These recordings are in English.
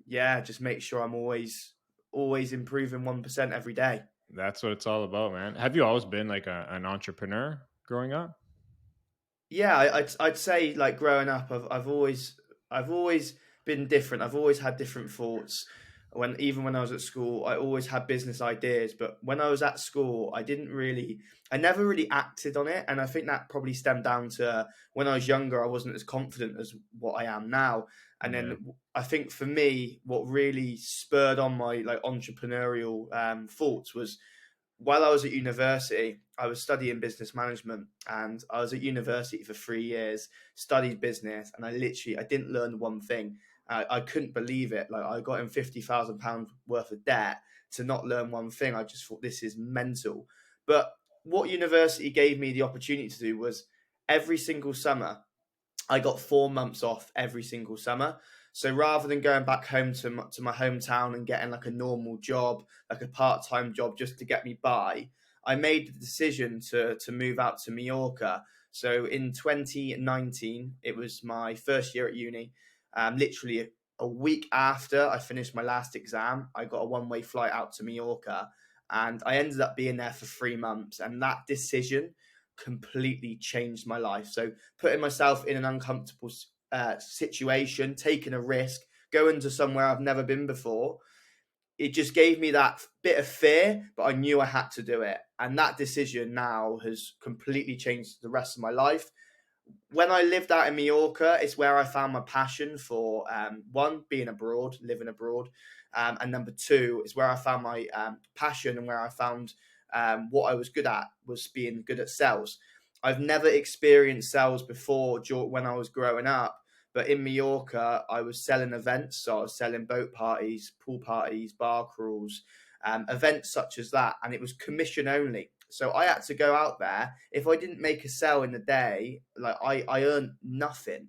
yeah, just make sure I'm always improving 1% every day. That's what it's all about, man. Have you always been like an entrepreneur growing up? Yeah, I'd say like growing up, I've always been different. I've always had different thoughts. Even when I was at school, I always had business ideas. But when I was at school, I never really acted on it, and I think that probably stemmed down to when I was younger, I wasn't as confident as what I am now. And then Yeah. I think for me, what really spurred on my like entrepreneurial thoughts was while I was at university, I was studying business management, and I was at university for 3 years, studied business, and I didn't learn one thing. I couldn't believe it. Like I got in £50,000 worth of debt to not learn one thing. I just thought this is mental. But what university gave me the opportunity to do was every single summer I got 4 months off every single summer. So rather than going back home to my hometown and getting like a normal job, like a part time job just to get me by, I made the decision to move out to Mallorca. So in 2019, it was my first year at uni. Literally a week after I finished my last exam, I got a one-way flight out to Mallorca, and I ended up being there for 3 months. And that decision completely changed my life. So putting myself in an uncomfortable situation, taking a risk, going to somewhere I've never been before, it just gave me that bit of fear, but I knew I had to do it. And that decision now has completely changed the rest of my life. When I lived out in Mallorca, it's where I found my passion for one, being abroad, living abroad. And number two, it's where I found my passion and where I found what I was good at was being good at sales. I've never experienced sales before when I was growing up, but in Mallorca, I was selling events. So I was selling boat parties, pool parties, bar crawls, events such as that. And it was commission only. So I had to go out there. If I didn't make a sale in the day, like I earned nothing.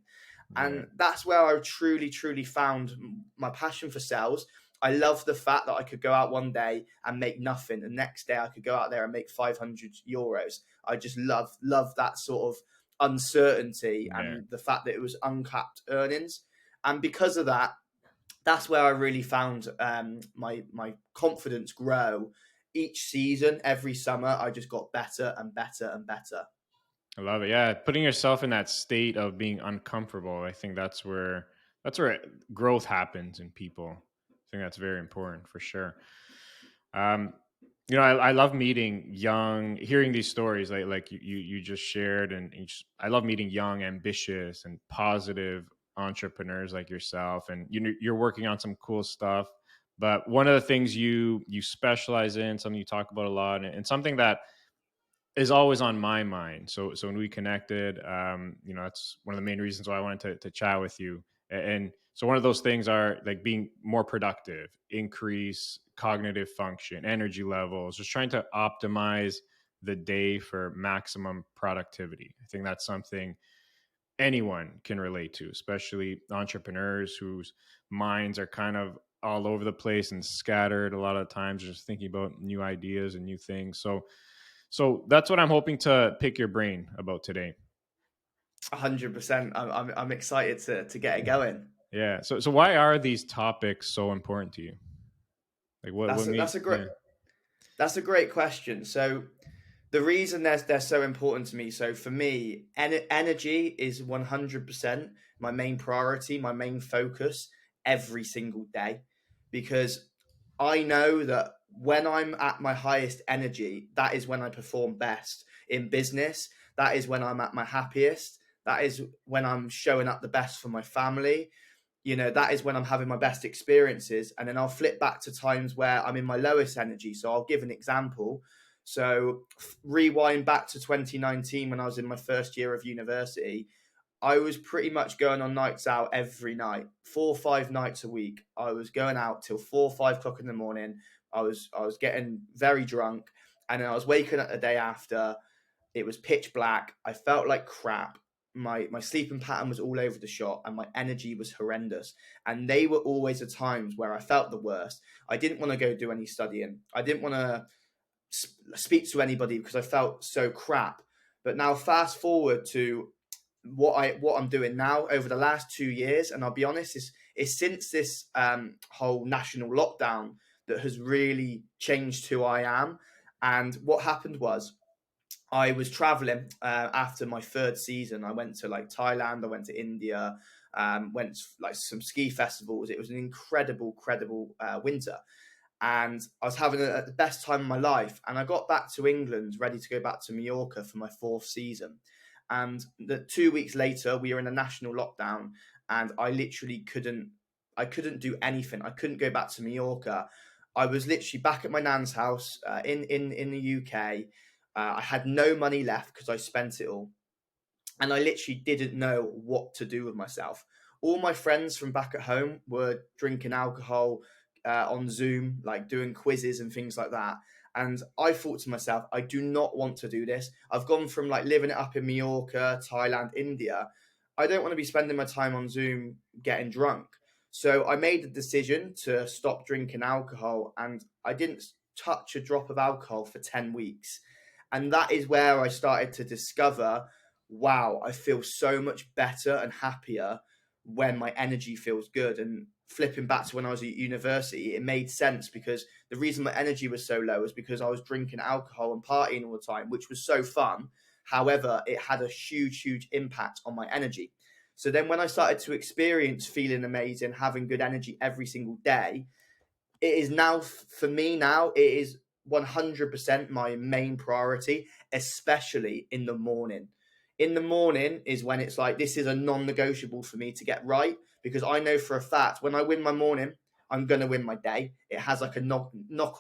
Yeah. And that's where I truly, truly found my passion for sales. I love the fact that I could go out one day and make nothing. The next day I could go out there and make €500. I just love that sort of uncertainty Yeah. and the fact that it was uncapped earnings. And because of that, that's where I really found my confidence grow each season. Every summer, I just got better and better and better. I love it. Yeah, putting yourself in that state of being uncomfortable, I think that's where growth happens in people. I think that's very important for sure. Um, I love meeting hearing these stories like you just shared, and I love meeting young, ambitious, and positive entrepreneurs like yourself, and you're working on some cool stuff. But one of the things you specialize in, something you talk about a lot, and something that is always on my mind. So when we connected, that's one of the main reasons why I wanted to chat with you. And so one of those things are like being more productive, increase cognitive function, energy levels, just trying to optimize the day for maximum productivity. I think that's something anyone can relate to, especially entrepreneurs whose minds are kind of all over the place and scattered a lot of times, just thinking about new ideas and new things. So that's what I'm hoping to pick your brain about today. 100%. I'm excited to get it going. Yeah. So why are these topics so important to you? Like what That's a, made that's a great yeah. that's a great question. So the reason they're so important to me. So for me, energy is 100% my main priority, my main focus every single day, because I know that when I'm at my highest energy, that is when I perform best in business. That is when I'm at my happiest. That is when I'm showing up the best for my family. That is when I'm having my best experiences. And then I'll flip back to times where I'm in my lowest energy. So I'll give an example. So rewind back to 2019 when I was in my first year of university. I was pretty much going on nights out every night, 4 or 5 nights a week. I was going out till 4 or 5 o'clock in the morning. I was getting very drunk, and then I was waking up the day after. It was pitch black. I felt like crap. My sleeping pattern was all over the shop, and my energy was horrendous. And they were always the times where I felt the worst. I didn't want to go do any studying. I didn't want to speak to anybody because I felt so crap. But now fast forward to what I'm doing now over the last 2 years, and I'll be honest, it's since this whole national lockdown that has really changed who I am. And what happened was, I was traveling after my third season. I went to like Thailand, I went to India, went to like some ski festivals. It was an incredible winter, and I was having the best time of my life. And I got back to England, ready to go back to Mallorca for my fourth season. And 2 weeks later, we were in a national lockdown, and I literally couldn't. I couldn't do anything. I couldn't go back to Mallorca. I was literally back at my nan's house in the UK. I had no money left because I spent it all, and I literally didn't know what to do with myself. All my friends from back at home were drinking alcohol on Zoom, like doing quizzes and things like that. And I thought to myself, I do not want to do this. I've gone from like living it up in Mallorca, Thailand, India. I don't want to be spending my time on Zoom getting drunk. So I made the decision to stop drinking alcohol, and I didn't touch a drop of alcohol for 10 weeks. And that is where I started to discover, wow, I feel so much better and happier when my energy feels good. And flipping back to when I was at university, it made sense, because the reason my energy was so low is because I was drinking alcohol and partying all the time, which was so fun. However, it had a huge impact on my energy. So then when I started to experience feeling amazing, having good energy every single day, it is now, for me now, it is 100% my main priority, especially in the morning. In the morning is when it's like, this is a non-negotiable for me to get right, because I know for a fact when I win my morning, I'm going to win my day. It has like a knock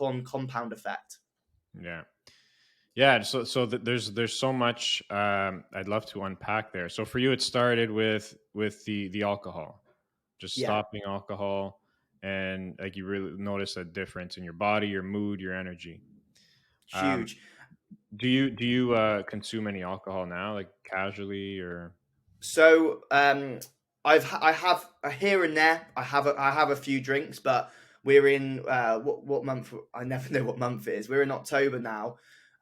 on compound effect. Yeah. Yeah, there's so much I'd love to unpack there. So for you, it started with the alcohol, just Yeah, stopping alcohol, and like you really notice a difference in your body, your mood, your energy. Um, huge. do you consume any alcohol now, like casually or? So I have here and there. I have a few drinks, but we're in what month? I never know what month it is. We're in October now.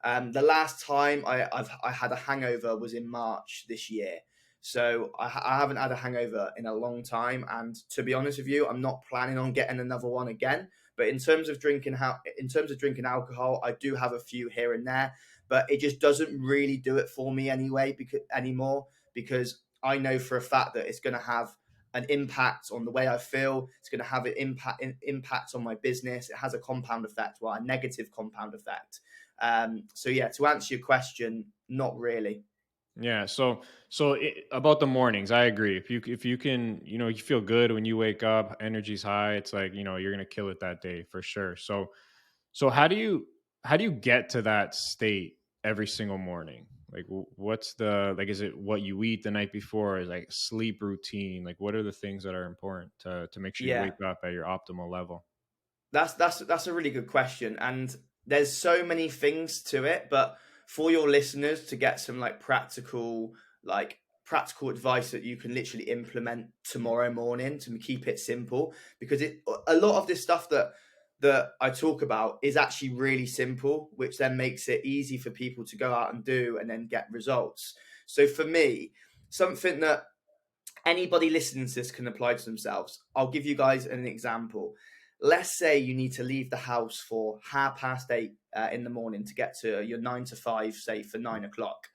The last time I had a hangover was in March this year. So I haven't had a hangover in a long time, and to be honest with you, I'm not planning on getting another one again. But in terms of drinking alcohol, I do have a few here and there, but it just doesn't really do it for me anyway, because I know for a fact that it's going to have an impact on the way I feel. It's going to have an impact on my business. It has a compound effect, well, a negative compound effect. So yeah, to answer your question, not really. Yeah, about the mornings, I agree. If you can, you feel good when you wake up, energy's high. It's like you're gonna kill it that day for sure. So how do you get to that state every single morning? Like, what's the like? Is it what you eat the night before? Is like sleep routine? Like, what are the things that are important to make sure you Yeah, wake up at your optimal level? that's a really good question, and there's so many things to it. But for your listeners to get some practical advice that you can literally implement tomorrow morning to keep it simple, because a lot of this stuff that I talk about is actually really simple, which then makes it easy for people to go out and do and then get results. So for me, something that anybody listening to this can apply to themselves. I'll give you guys an example. Let's say you need to leave the house for 8:30 in the morning to get to your 9 to 5, say for 9 o'clock.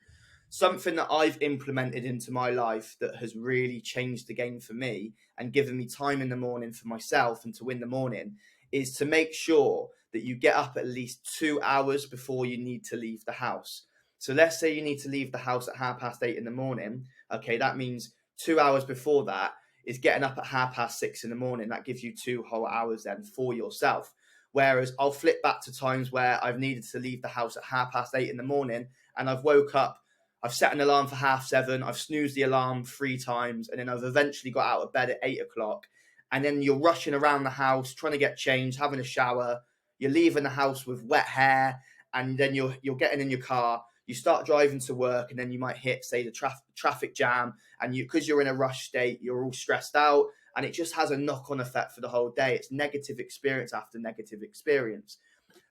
Something that I've implemented into my life that has really changed the game for me and given me time in the morning for myself and to win the morning is to make sure that you get up at least 2 hours before you need to leave the house. So let's say you need to leave the house at 8:30 in the morning. Okay, that means 2 hours before that is getting up at 6:30 in the morning. That gives you 2 whole hours then for yourself. Whereas I'll flip back to times where I've needed to leave the house at 8:30 in the morning, and I've woke up, I've set an alarm for 7:30, I've snoozed the alarm 3 times, and then I've eventually got out of bed at 8 o'clock. And then you're rushing around the house, trying to get changed, having a shower. You're leaving the house with wet hair, and then you're getting in your car. You start driving to work, and then you might hit, say, the traffic jam, and because you're in a rush state, you're all stressed out, and it just has a knock-on effect for the whole day. It's negative experience after negative experience.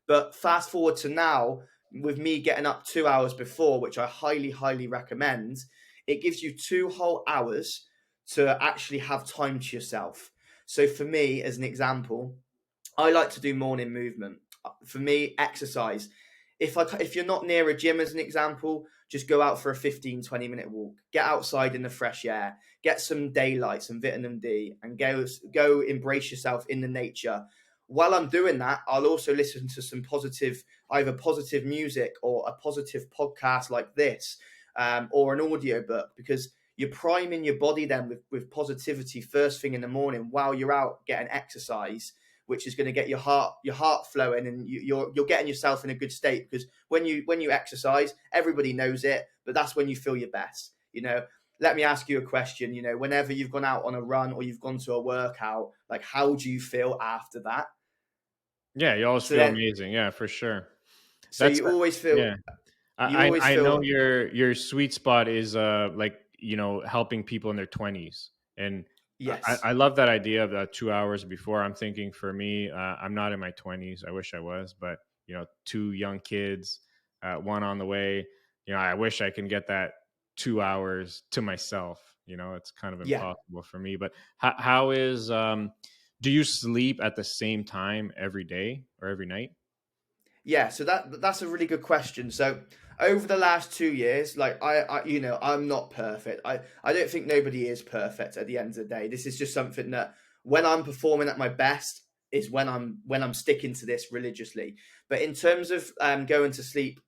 But fast forward to now, with me getting up 2 hours before, which I highly recommend, it gives you 2 whole hours to actually have time to yourself. So for me, as an example, I like to do morning movement. For me, exercise. If you're not near a gym, as an example, just go out for a 15-20 minute walk. Get outside in the fresh air. Get some daylight, some vitamin D, and go embrace yourself in the nature. While I'm doing that, I'll also listen to some positive, either positive music or a positive podcast like this, or an audio book, because you're priming your body then with positivity first thing in the morning while you're out getting exercise, which is going to get your heart flowing, and you're getting yourself in a good state, because when you exercise, everybody knows it, but that's when you feel your best. Let me ask you a question. Whenever you've gone out on a run or you've gone to a workout, like, how do you feel after that? Yeah, you always So feel then, amazing. Yeah, for sure. so That's you always feel yeah. you always I know feel your sweet spot is like, helping people in their 20s, and yes, I love that idea of 2 hours before. I'm thinking for me, I'm not in my 20s. I wish I was, but two young kids, one on the way. I wish I can get that 2 hours to myself. It's kind of yeah. impossible for me. But how is do you sleep at the same time every day or every night? Yeah, so that's a really good question. So over the last 2 years, like I'm not perfect. I don't think nobody is perfect at the end of the day. This is just something that when I'm performing at my best is when I'm sticking to this religiously. But in terms of going to sleep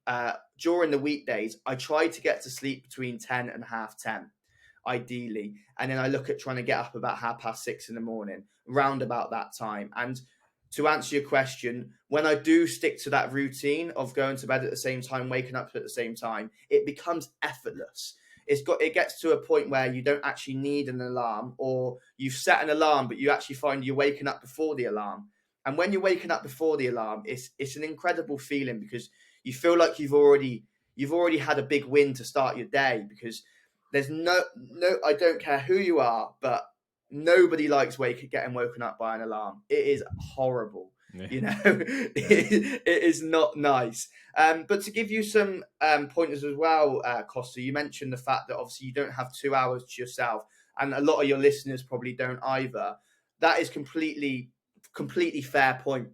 during the weekdays, I try to get to sleep between 10 and half 10, ideally. And then I look at trying to get up about 6:30 in the morning, round about that time. And to answer your question, when I do stick to that routine of going to bed at the same time, waking up at the same time, it becomes effortless. It gets to a point where you don't actually need an alarm, or you've set an alarm, but you actually find you're waking up before the alarm. And when you're waking up before the alarm, it's an incredible feeling, because you feel like you've already had a big win to start your day, because there's no I don't care who you are, but nobody likes getting woken up by an alarm. It is horrible. Yeah, yeah, It is not nice. But to give you some pointers as well, Costa, you mentioned the fact that obviously you don't have 2 hours to yourself, and a lot of your listeners probably don't either. That is completely fair point.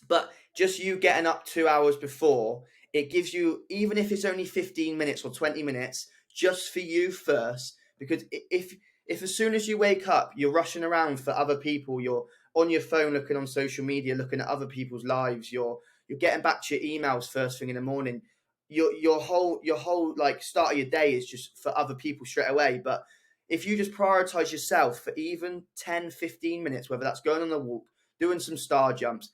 But just you getting up 2 hours before, it gives you, even if it's only 15 minutes or 20 minutes, just for you first. Because if as soon as you wake up, you're rushing around for other people, you're on your phone looking on social media, looking at other people's lives, you're getting back to your emails first thing in the morning. Your whole like start of your day is just for other people straight away. But if you just prioritize yourself for even 10-15 minutes, whether that's going on a walk, doing some star jumps,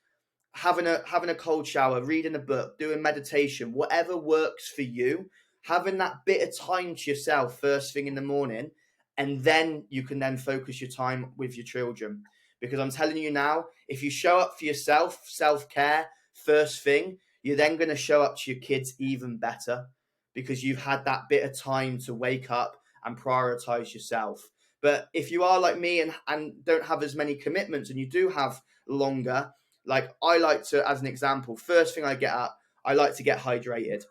having a cold shower, reading a book, doing meditation, whatever works for you, having that bit of time to yourself first thing in the morning, and then you can then focus your time with your children. Because I'm telling you now, if you show up for yourself, self-care, first thing, you're then going to show up to your kids even better, because you've had that bit of time to wake up and prioritize yourself. But if you are like me and don't have as many commitments, and you do have longer, like I like to, as an example, first thing I get up, I like to get hydrated.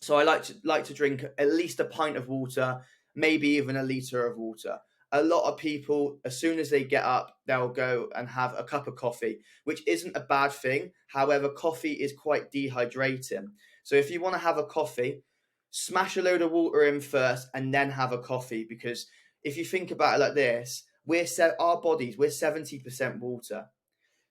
So I like to drink at least a pint of water, maybe even a liter of water. A lot of people, as soon as they get up, they'll go and have a cup of coffee, which isn't a bad thing. However, coffee is quite dehydrating. So if you want to have a coffee, smash a load of water in first and then have a coffee. Because if you think about it like this, our bodies, we're 70% water.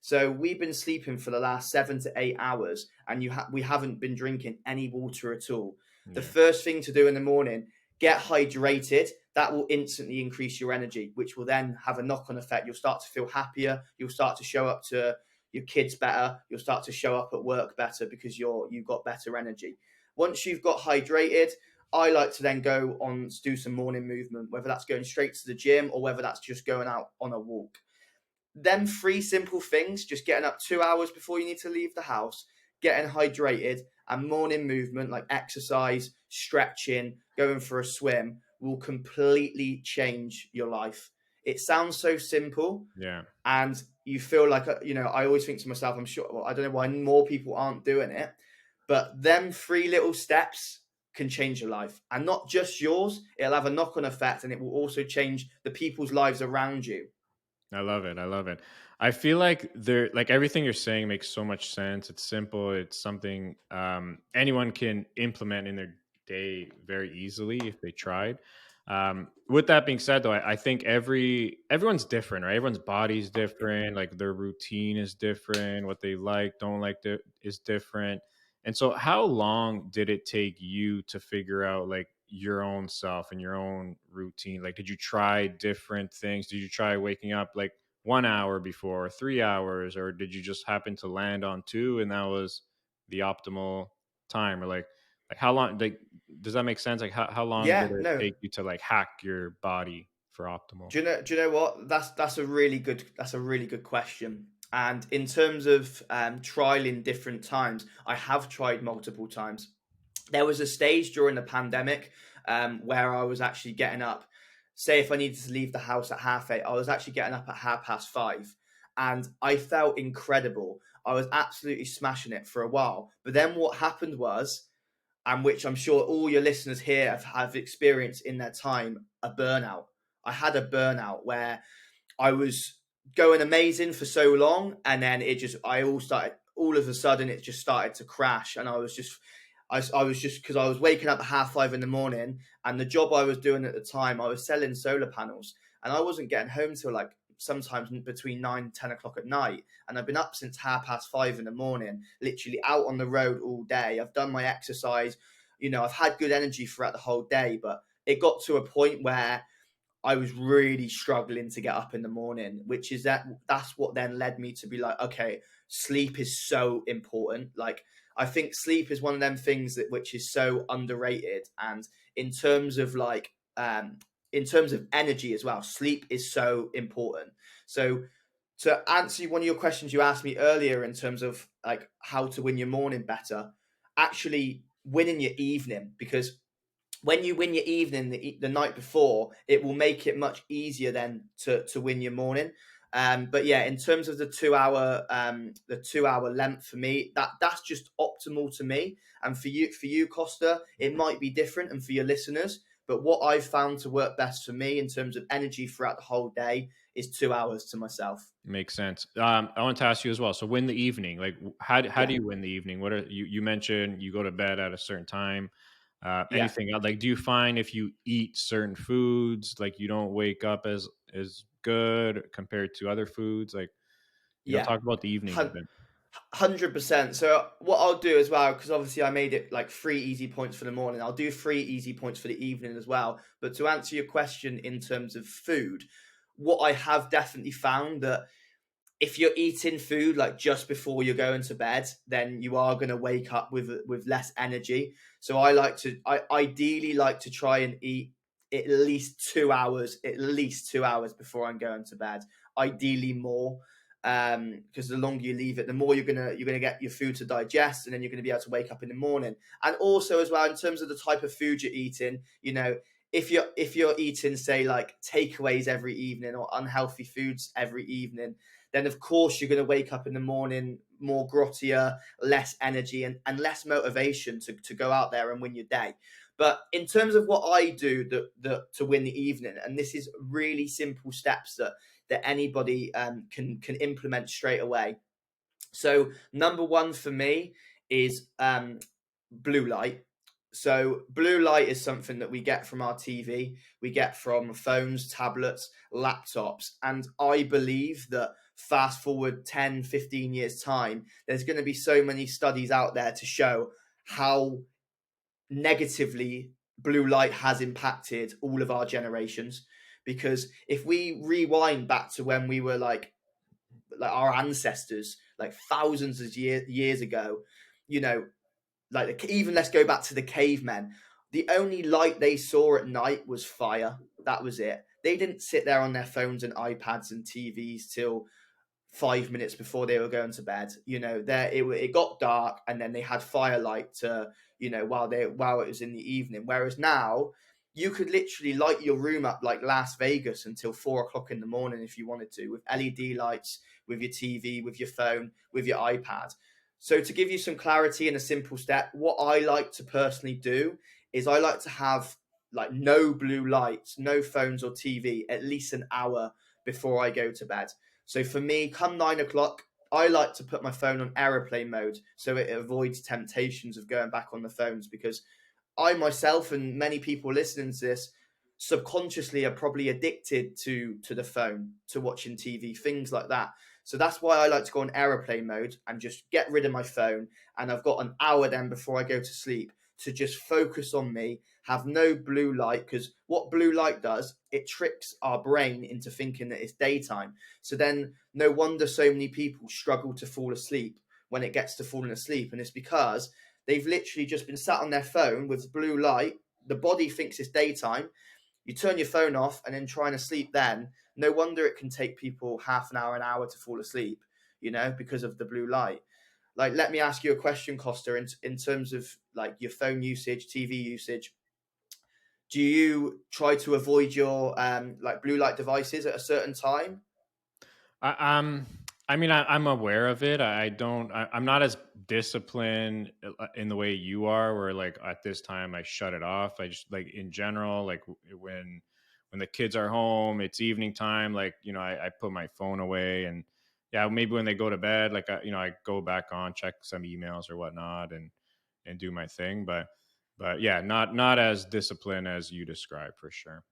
So we've been sleeping for the last 7 to 8 hours, and we haven't been drinking any water at all. The yeah, first thing to do in the morning, get hydrated. That will instantly increase your energy, which will then have a knock-on effect. You'll start to feel happier. You'll start to show up to your kids better. You'll start to show up at work better, because you've got better energy. Once you've got hydrated, I like to then go on to do some morning movement, whether that's going straight to the gym or whether that's just going out on a walk. Them three simple things, just getting up 2 hours before you need to leave the house, getting hydrated, and morning movement like exercise, stretching, going for a swim, will completely change your life. It sounds so simple, yeah. and you feel like, I always think to myself, I'm sure, well, I don't know why more people aren't doing it, but them three little steps can change your life, and not just yours. It'll have a knock-on effect, and it will also change the people's lives around you. I love it. I love it. I feel like there, like everything you're saying makes so much sense. It's simple. It's something anyone can implement in their day very easily if they tried. With that being said, though, I think everyone's different, right? Everyone's body's different. Like their routine is different. What they like, don't like, is different. And so, how long did it take you to figure out like your own self and your own routine? Like, did you try different things? Did you try waking up like 1 hour before, or 3 hours, or did you just happen to land on two and that was the optimal time? Or like how long? Like, does that make sense? Like, how long did Yeah, it no. take you to like hack your body for optimal? Do you know what? That's a really good question. And in terms of trialing different times, I have tried multiple times. There was a stage during the pandemic where I was actually getting up. Say if I needed to leave the house at 8:30, I was actually getting up at 5:30, and I felt incredible. I was absolutely smashing it for a while. But then what happened was, and which I'm sure all your listeners here have experienced in their time, a burnout. I had a burnout where I was going amazing for so long, and then all of a sudden it just started to crash, and I was just because I was waking up at 5:30 in the morning, and the job I was doing at the time, I was selling solar panels, and I wasn't getting home till like sometimes between 9 and 10 o'clock at night, and I've been up since 5:30 in the morning, literally out on the road all day. I've done my exercise, I've had good energy throughout the whole day, but it got to a point where I was really struggling to get up in the morning, which is that's what then led me to be like, okay, sleep is so important. Like I think sleep is one of them things that which is so underrated. And in terms of in terms of energy as well, sleep is so important. So to answer one of your questions you asked me earlier in terms of like how to win your morning better, actually winning your evening, because when you win your evening the night before, it will make it much easier then to win your morning. But yeah, in terms of the 2 hour length for me, that's just optimal to me. And for you, Costa, it might be different, and for your listeners. But what I've found to work best for me in terms of energy throughout the whole day is 2 hours to myself. Makes sense. I want to ask you as well. So, win the evening. Like, how do Yeah, you win the evening? What are you mentioned? You go to bed at a certain time. yeah, Anything like? Do you find if you eat certain foods, like you don't wake up as good compared to other foods? Like, yeah. talk about the evening a bit. 100%. So what I'll do as well, because obviously I made it like 3 easy points for the morning. I'll do 3 easy points for the evening as well. But to answer your question in terms of food, what I have definitely found that if you're eating food like just before you're going to bed, then you are going to wake up with less energy. So I ideally like to try and eat at least 2 hours before I'm going to bed. Ideally more, because the longer you leave it, the more you're gonna get your food to digest, and then you're gonna be able to wake up in the morning. And also as well, in terms of the type of food you're eating, if you're eating say like takeaways every evening or unhealthy foods every evening, then of course you're going to wake up in the morning more grottier, less energy, and less motivation to go out there and win your day. But in terms of what I do to win the evening, and this is really simple steps that anybody can implement straight away. So number one for me is blue light. So blue light is something that we get from our TV, we get from phones, tablets, laptops, and I believe that fast forward 10, 15 years time, there's going to be so many studies out there to show how negatively blue light has impacted all of our generations. Because if we rewind back to when we were like our ancestors, like thousands of years ago, you know, like even let's go back to the cavemen. The only light they saw at night was fire. That was it. They didn't sit there on their phones and iPads and TVs till 5 minutes before they were going to bed. It got dark, and then they had firelight to while it was in the evening. Whereas now, you could literally light your room up like Las Vegas until 4 o'clock in the morning if you wanted to, with LED lights, with your TV, with your phone, with your iPad. So to give you some clarity in a simple step, what I like to personally do is I like to have like no blue lights, no phones or TV, at least an hour before I go to bed. So for me, come 9 o'clock, I like to put my phone on aeroplane mode so it avoids temptations of going back on the phones, because I myself and many people listening to this subconsciously are probably addicted to the phone, to watching TV, things like that. So that's why I like to go on aeroplane mode and just get rid of my phone. And I've got an hour then before I go to sleep to just focus on me, have no blue light, because what blue light does, it tricks our brain into thinking that it's daytime. So then no wonder so many people struggle to fall asleep when it gets to falling asleep. And it's because they've literally just been sat on their phone with blue light. The body thinks it's daytime. You turn your phone off and then trying to sleep then. No wonder it can take people half an hour to fall asleep, because of the blue light. Like, let me ask you a question, Costa, in terms of like your phone usage, TV usage. Do you try to avoid your like blue light devices at a certain time? I, um, I mean, I'm aware of it. I don't. I'm not as disciplined in the way you are. Where like at this time I shut it off. I just like in general, like when the kids are home, it's evening time. Like I put my phone away, and yeah, maybe when they go to bed, like I go back on, check some emails or whatnot, and do my thing. But yeah, not as disciplined as you described for sure.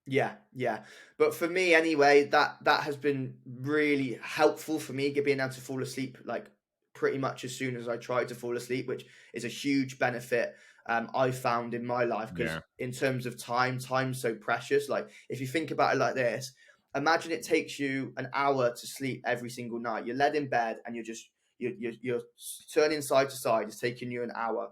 Yeah, yeah. But for me anyway, that has been really helpful for me being able to fall asleep like pretty much as soon as I try to fall asleep, which is a huge benefit I found in my life, because Yeah, in terms of time's so precious. Like if you think about it like this, imagine it takes you an hour to sleep every single night. You're led in bed and you're turning side to side. It's taking you an hour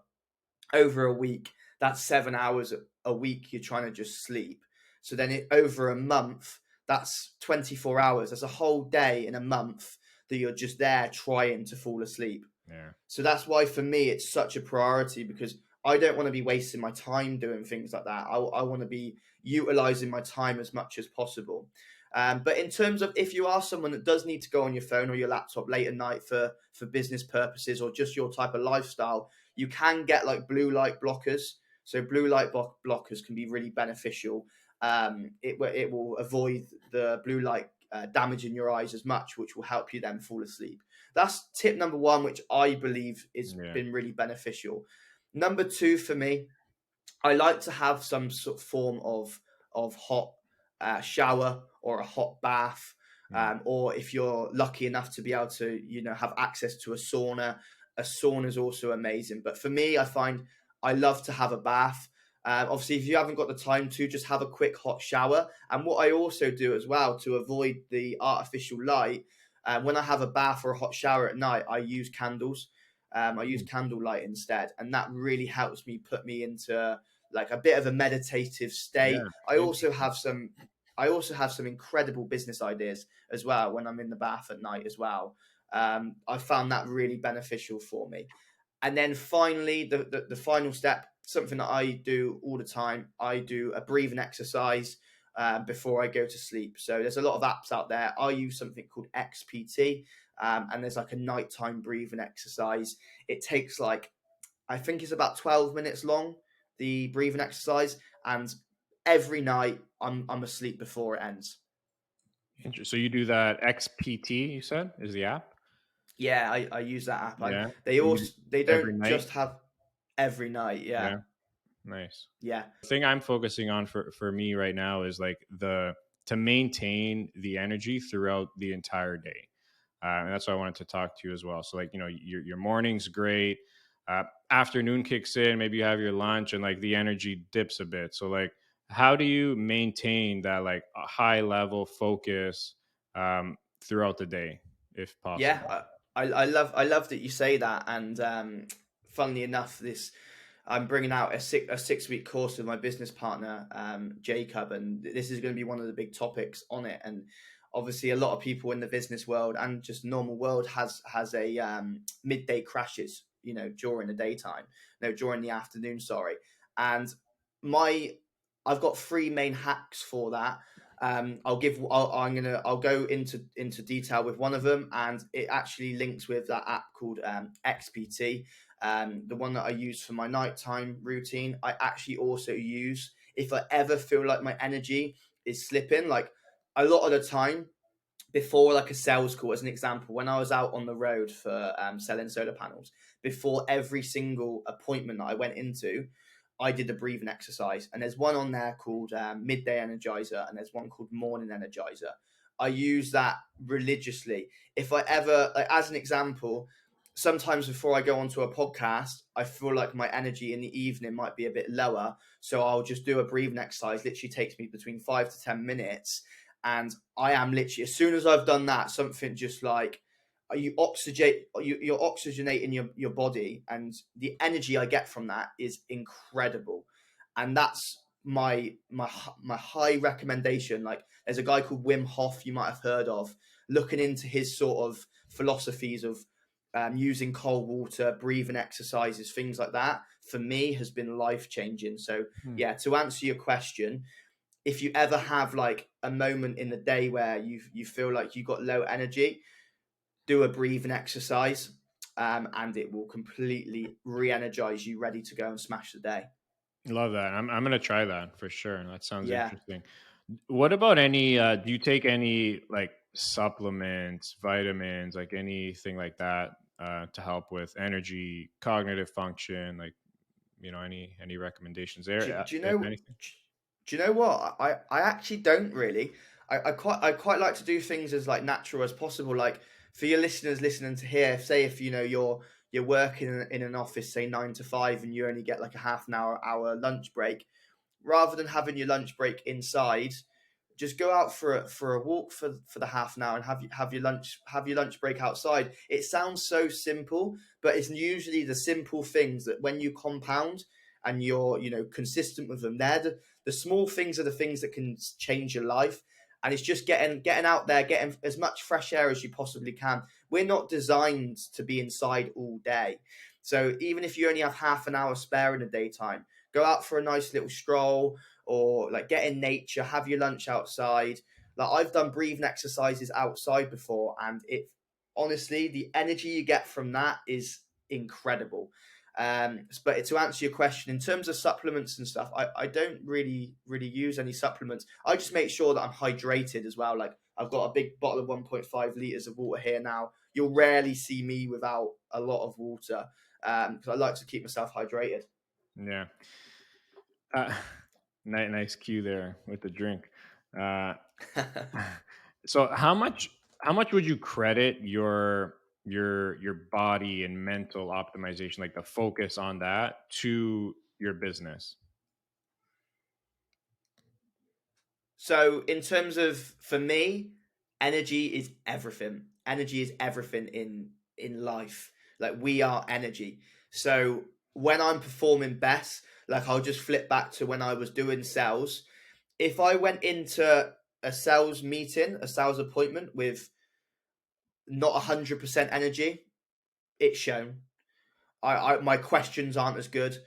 over a week. That's 7 hours a week you're trying to just sleep. So then over a month, that's 24 hours. That's a whole day in a month that you're just there trying to fall asleep. yeah. So that's why for me it's such a priority, because I don't want to be wasting my time doing things like that. I want to be utilizing my time as much as possible. But in terms of if you are someone that does need to go on your phone or your laptop late at night for business purposes or just your type of lifestyle, you can get like blue light blockers. So blue light blockers can be really beneficial. It will avoid the blue light damaging your eyes as much, which will help you then fall asleep. That's tip number one, which I believe has Yeah. been really beneficial. Number two for me, I like to have some sort of form of hot shower or a hot bath, Mm. or if you're lucky enough to be able to, have access to a sauna is also amazing. But for me, I find I love to have a bath. Obviously, if you haven't got the time to, just have a quick hot shower. And what I also do as well to avoid the artificial light, when I have a bath or a hot shower at night, I use candles. I use Mm. candlelight instead, and that really helps me put me into like a bit of a meditative Yeah. state. I also Interesting. have some incredible business ideas as well when I'm in the bath at night as well. I found that really beneficial for me. And then finally, the final step, something that I do all the time, I do a breathing exercise before I go to sleep. So there's a lot of apps out there. I use something called XPT, and there's like a nighttime breathing exercise. It takes like, I think it's about 12 minutes long, the breathing exercise, and every night I'm asleep before it ends. So you do that XPT, you said, is the app? Yeah, I use that app, and Yeah. they And you also they every don't night? just have every night. Yeah, Yeah. Nice. yeah, The thing I'm focusing on for me right now is like the to maintain the energy throughout the entire day. And that's why I wanted to talk to you as well. So like, your morning's great. Afternoon kicks in, maybe you have your lunch and like the energy dips a bit. So like how do you maintain that like a high level focus throughout the day if yeah. possible? I love that you say that, and funnily enough, this I'm bringing out a 6 week course with my business partner, Jacob, and this is going to be one of the big topics on it. And obviously, a lot of people in the business world and just normal world has a midday crashes, during the daytime, no, during the afternoon, sorry. And my I've got three main hacks for that. I'll go into detail with one of them, and it actually links with that app called XPT, the one that I use for my nighttime routine. I actually also use if I ever feel like my energy is slipping. Like a lot of the time, before like a sales call, as an example, when I was out on the road for selling solar panels, before every single appointment that I went into, I did a breathing exercise. And there's one on there called midday energizer, and there's one called morning energizer. I use that religiously. If I ever, like, as an example, sometimes before I go onto a podcast, I feel like my energy in the evening might be a bit lower. So I'll just do a breathing exercise. Literally takes me between 5 to 10 minutes, and I am literally, as soon as I've done that, something just like you're oxygenating your body, and the energy I get from that is incredible. And that's my high recommendation. Like, there's a guy called Wim Hof, you might have heard of, looking into his sort of philosophies of using cold water, breathing exercises, things like that, for me has been life changing. So Hmm. yeah, to answer your question, if you ever have like a moment in the day where you feel like you got low energy, do a breathing exercise, and it will completely re-energize you, ready to go and smash the day. Love that. I'm gonna try that for sure. That sounds Yeah. interesting. What about any? Do you take any like supplements, vitamins, like anything like that to help with energy, cognitive function? Like, any recommendations there, Do you if know? anything? Do you know what? I actually don't really. I quite like to do things as like natural as possible. Like, for your listeners listening to here, say if you're working in an office, say 9 to 5, and you only get like a half an hour lunch break, rather than having your lunch break inside, just go out for a walk for the half an hour, and have your lunch break outside. It sounds so simple, but it's usually the simple things that, when you compound and you're consistent with them, they're the small things are the things that can change your life. And it's just getting out there, getting as much fresh air as you possibly can. We're not designed to be inside all day. So even if you only have half an hour spare in the daytime, go out for a nice little stroll, or like get in nature, have your lunch outside. Like, I've done breathing exercises outside before, and it honestly, the energy you get from that is incredible. But to answer your question, in terms of supplements and stuff, I don't really use any supplements. I just make sure that I'm hydrated as well. Like, I've got a big bottle of 1.5 liters of water here now. You'll rarely see me without a lot of water, because I like to keep myself hydrated. Yeah. Uh, nice cue there with the drink. Uh, so how much would you credit your body and mental optimization, like the focus on that, to your business? So, in terms of, for me, energy is everything. Energy is everything in life. Like, we are energy. So when I'm performing best, like, I'll just flip back to when I was doing sales. If I went into a sales meeting, a sales appointment with not 100% energy, it's shown. My questions aren't as good.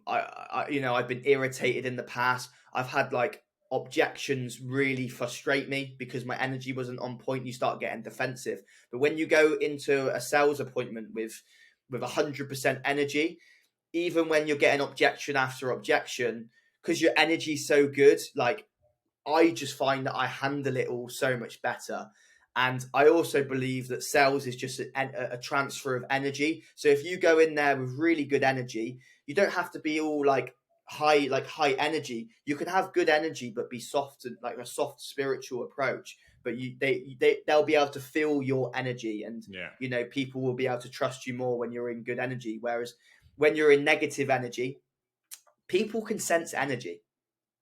I've been irritated in the past. I've had like objections really frustrate me because my energy wasn't on point. You start getting defensive. But when you go into a sales appointment with 100% energy, even when you're getting objection after objection, because your energy's so good, like, I just find that I handle it all so much better. And I also believe that sales is just a transfer of energy. So if you go in there with really good energy, you don't have to be all like high energy. You can have good energy but be soft, and like a soft spiritual approach. But they'll be able to feel your energy, and Yeah. people will be able to trust you more when you're in good energy. Whereas when you're in negative energy, people can sense energy.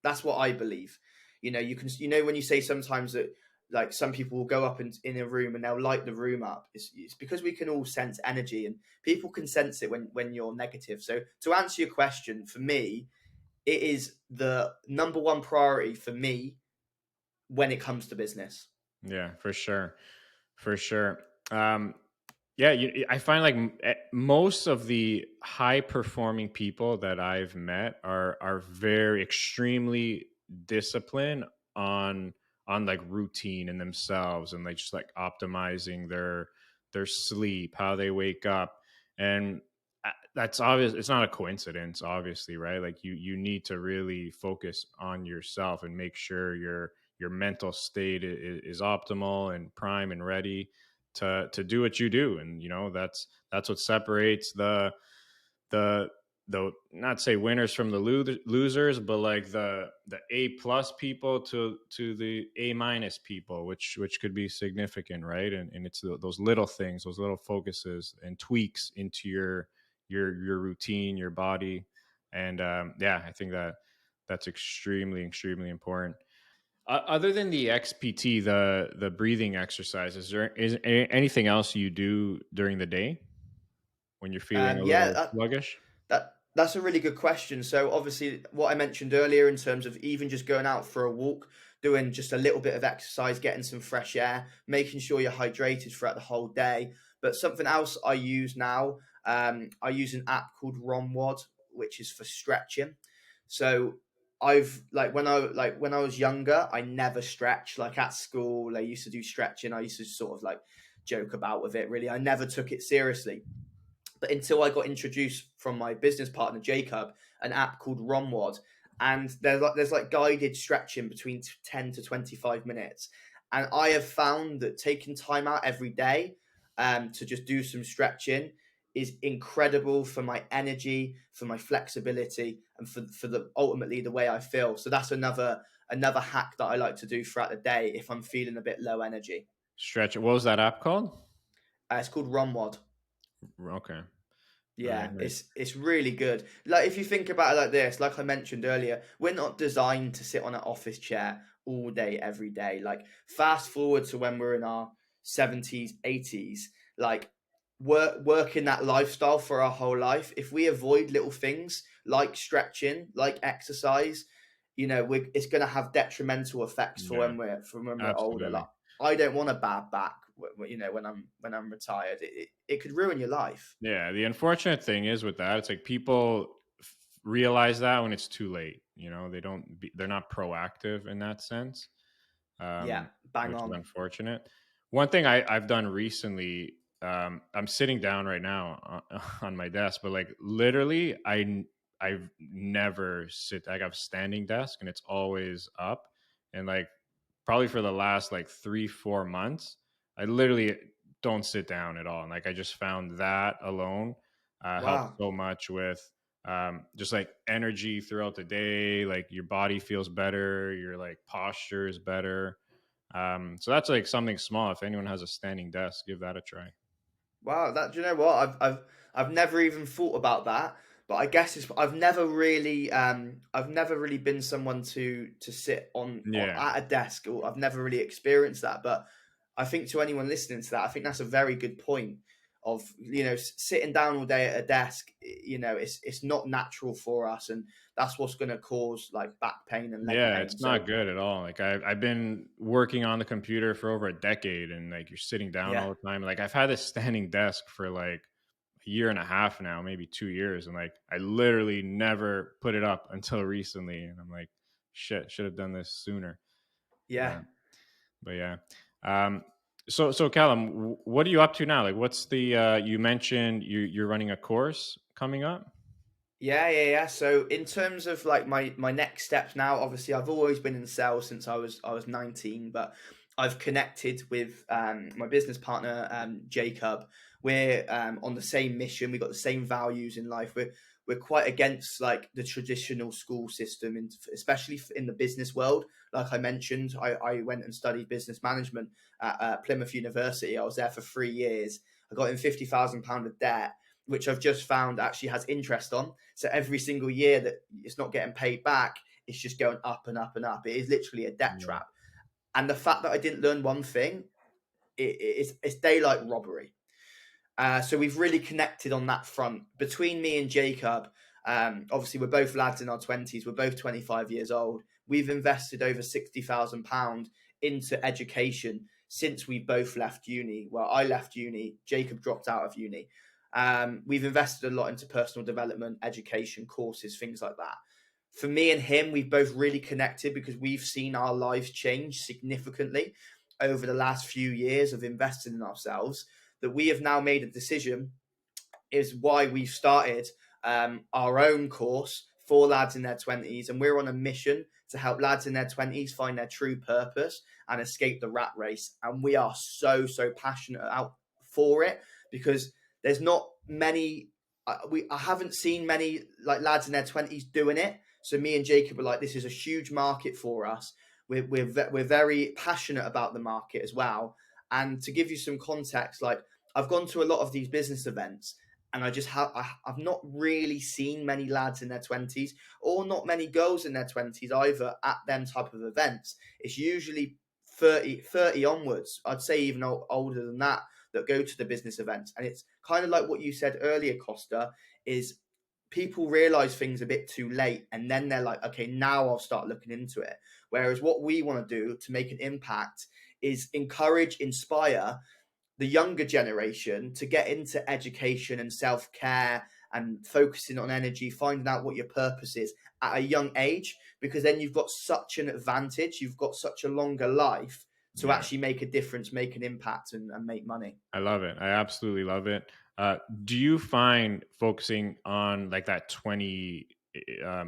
That's what I believe. You can, when you say sometimes that, like, some people will go up in a room and they'll light the room up. It's because we can all sense energy, and people can sense it when you're negative. So to answer your question, for me, it is the number one priority for me when it comes to business. Yeah, for sure. For sure. Yeah, I find like most of the high performing people that I've met are very extremely disciplined on like routine in themselves, and like just like optimizing their sleep, how they wake up. And that's obvious. It's not a coincidence, obviously, right? Like you need to really focus on yourself and make sure your mental state is optimal and prime and ready to do what you do. And that's what separates the not say winners from the losers, but like the A+ people to the A- people, which could be significant, right? And it's those little things, those little focuses and tweaks into your routine, your body. And yeah, I think that's extremely important. Other than the XPT, the breathing exercise, anything else you do during the day when you're feeling a Yeah, little sluggish? that's a really good question. So obviously, what I mentioned earlier in terms of even just going out for a walk, doing just a little bit of exercise, getting some fresh air, making sure you're hydrated throughout the whole day. But something else I use now, I use an app called ROMWOD, which is for stretching. So I've when I was younger, I never stretched. Like at school, they used to do stretching. I used to sort of like joke about with it. Really, I never took it seriously. But until I got introduced from my business partner Jacob, an app called Romwad, and there's like guided stretching between 10 to 25 minutes, and I have found that taking time out every day to just do some stretching is incredible for my energy, for my flexibility, and for the ultimately the way I feel. So that's another hack that I like to do throughout the day if I'm feeling a bit low energy. Stretch. What was that app called? It's called Romwad. Okay. Okay. Yeah, Nice. it's really good. Like if you think about it like this, like I mentioned earlier, we're not designed to sit on an office chair all day every day. Like fast forward to when we're in our 70s, 80s, like working that lifestyle for our whole life. If we avoid little things like stretching, like exercise, it's going to have detrimental effects Yeah. for when we're older. Like Absolutely. I don't want a bad back, when I'm retired. It could ruin your life. Yeah. The unfortunate thing is with that, it's like people realize that when it's too late. They're not proactive in that sense, Yeah, um, bang which is on. unfortunate. One thing I've done recently, I'm sitting down right now on my desk, but like literally, I've never sit. Like I've standing desk, and it's always up, and like probably for the last like 3 4 months, I literally don't sit down at all. And like I just found that alone helps Wow. so much with just like energy throughout the day. Like your body feels better, your like posture is better. So that's like something small. If anyone has a standing desk, give that a try. Wow, that do you know what? I've never even thought about that, but I guess I've never really been someone to sit on Yeah. at a desk, or I've never really experienced that. But I think to anyone listening to that, I think that's a very good point of sitting down all day at a desk. It's not natural for us, and that's what's going to cause like back pain and leg Yeah, pain. it's So not good at all. Like I've been working on the computer for over a decade, and like you're sitting down yeah, all the time. Like I've had this standing desk for like a year and a half now, maybe 2 years, and like I literally never put it up until recently. And I'm like, shit, should have done this sooner. yeah. Uh, but yeah. Um, so Callum, what are you up to now? Like, what's the you mentioned you're running a course coming up? Yeah. So in terms of like my next steps now, obviously I've always been in sales since I was 19, but I've connected with my business partner Jacob. We're on the same mission. We've got the same values in life. We're quite against like the traditional school system, especially in the business world. Like I mentioned, I went and studied business management at Plymouth University. I was there for 3 years. I got in £50,000 of debt, which I've just found actually has interest on. So every single year that it's not getting paid back, it's just going up and up and up. It is literally a debt Yeah. trap. And the fact that I didn't learn one thing, it's daylight robbery. So we've really connected on that front between me and Jacob. Obviously, we're both lads in our 20s. We're both 25 years old. We've invested over £60,000 into education since we both left uni. Well, I left uni. Jacob dropped out of uni. We've invested a lot into personal development, education, courses, things like that. For me and him, we've both really connected because we've seen our lives change significantly over the last few years of investing in ourselves, that we have now made a decision is why we've started our own course for lads in their 20s, and we're on a mission to help lads in their 20s find their true purpose and escape the rat race. And we are so passionate out for it, because there's not many. I haven't seen many like lads in their 20s doing it. So me and Jacob were like, this is a huge market for us. We're very passionate about the market as well. And to give you some context, like I've gone to a lot of these business events, and I've not really seen many lads in their 20s, or not many girls in their 20s either, at them type of events. It's usually 30 onwards. I'd say even older than that go to the business events. And it's kind of like what you said earlier, Costa, is people realize things a bit too late, and then they're like, okay, now I'll start looking into it. Whereas what we want to do to make an impact is encourage, inspire the younger generation to get into education and self-care and focusing on energy, finding out what your purpose is at a young age, because then you've got such an advantage, you've got such a longer life to Yeah. actually make a difference, make an impact, and make money. I love it. I absolutely love it. Do you find focusing on like that 20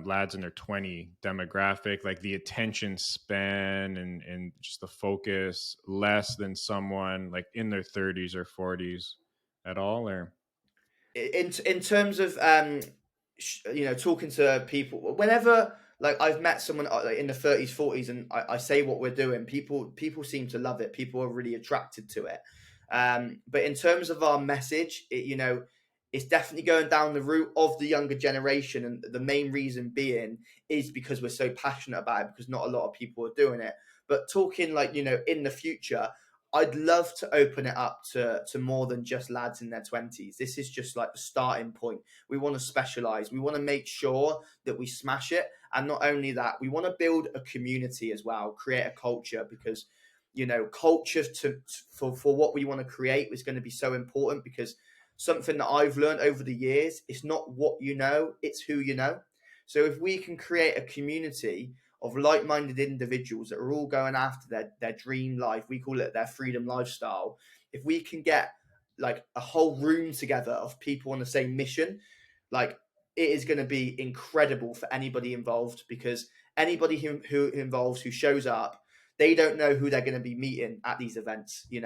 lads in their 20 demographic, like the attention span and just the focus less than someone like in their 30s or 40s at all? Or In terms of talking to people, whenever like I've met someone like in the 30s 40s, and I say what we're doing, people seem to love it, people are really attracted to it. But in terms of our message, it's definitely going down the route of the younger generation, and the main reason being is because we're so passionate about it, because not a lot of people are doing it. But talking like, in the future, I'd love to open it up to more than just lads in their 20s. This is just like the starting point. We want to specialize. We want to make sure that we smash it. And not only that, we want to build a community as well, create a culture, because, culture for what we want to create is going to be so important, because something that I've learned over the years, it's not what you know, it's who you know. So if we can create a community of like-minded individuals that are all going after their dream life, we call it their freedom lifestyle. If we can get like a whole room together of people on the same mission, like it is going to be incredible for anybody involved, because anybody who involves, who shows up, they don't know who they're going to be meeting at these events. We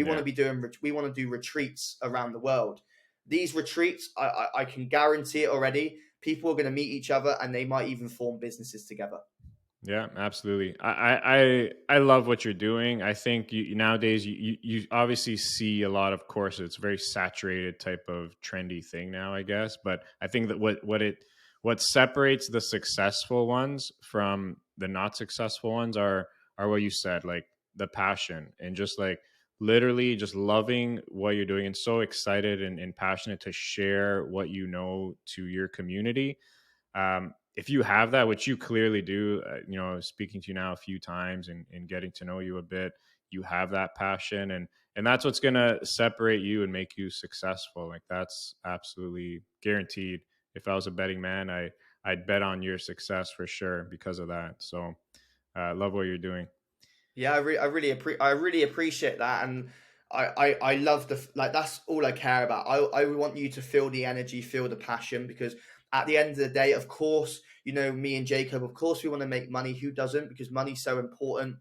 want yeah, to we want to do retreats around the world. These retreats, I can guarantee it already, people are going to meet each other, and they might even form businesses together. yeah, absolutely. I love what you're doing. I think nowadays you obviously see a lot of courses. It's a very saturated type of trendy thing now, I guess. But I think that what separates the successful ones from the not successful ones are what you said, like the passion and just like literally just loving what you're doing and so excited and passionate to share what you know to your community. If you have that, which you clearly do, speaking to you now a few times and getting to know you a bit, you have that passion, and that's what's going to separate you and make you successful. Like that's absolutely guaranteed. If I was a betting man, I'd bet on your success for sure because of that. So love what you're doing. Yeah, I really appreciate that, and I love like that's all I care about. I want you to feel the energy, feel the passion, because at the end of the day, of course, me and Jacob, of course, we want to make money. Who doesn't? Because money's so important,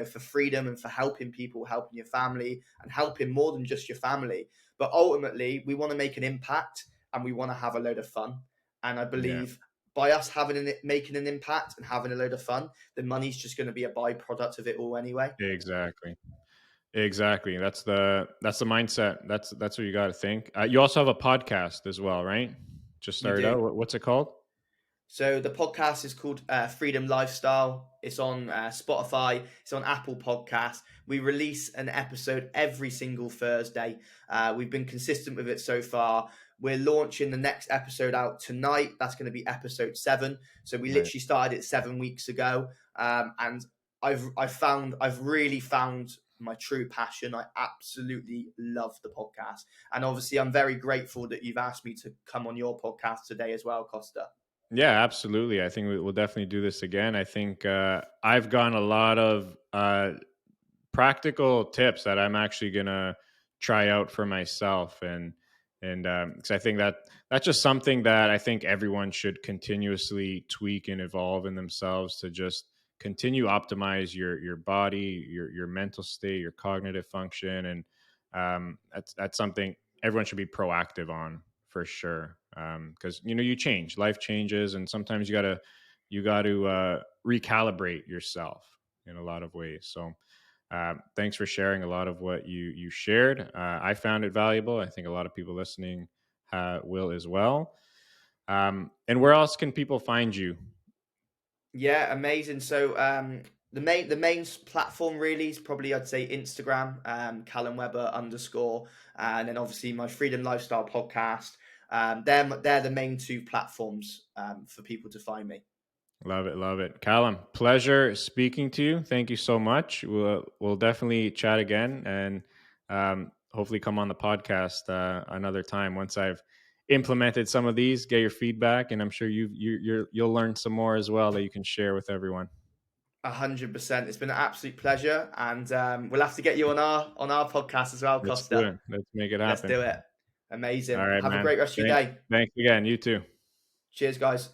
for freedom and for helping people, helping your family, and helping more than just your family. But ultimately, we want to make an impact, and we want to have a load of fun. And I Yeah, believe by us making an impact and having a load of fun, the money's just going to be a byproduct of it all anyway. exactly. Exactly. That's the mindset. That's what you got to think. You also have a podcast as well, right? Just We started out. do. What's it called? So the podcast is called Freedom Lifestyle. It's on Spotify. It's on Apple Podcasts. We release an episode every single Thursday. We've been consistent with it so far. We're launching the next episode out tonight. That's going to be episode 7. So we Right. literally started it 7 weeks ago, and I've really found my true passion. I absolutely love the podcast, and obviously I'm very grateful that you've asked me to come on your podcast today as well, Costa. Yeah, absolutely. I think we'll definitely do this again. I think I've gotten a lot of practical tips that I'm actually gonna try out for myself, And because I think that that's just something that I think everyone should continuously tweak and evolve in themselves to just continue optimize your body, your mental state, your cognitive function, and that's something everyone should be proactive on for sure. Because you change, life changes, and sometimes you got to recalibrate yourself in a lot of ways. So thanks for sharing a lot of what you shared. I found it valuable. I think a lot of people listening will as well. And where else can people find you? Yeah, amazing. So the main platform really is probably, I'd say, Instagram, Callum Webber underscore, and then obviously my Freedom Lifestyle podcast. They're the main two platforms for people to find me. Love it, love it, Callum. Pleasure speaking to you. Thank you so much. We'll definitely chat again, and hopefully come on the podcast another time once I've implemented some of these. Get your feedback, and I'm sure you'll learn some more as well that you can share with everyone. 100%. It's been an absolute pleasure, and we'll have to get you on our podcast as well, Let's do Costa. it. Let's make it Let's happen. do it. All Amazing. right, Have a man. great rest of your day. Thanks again. You too. Cheers, guys.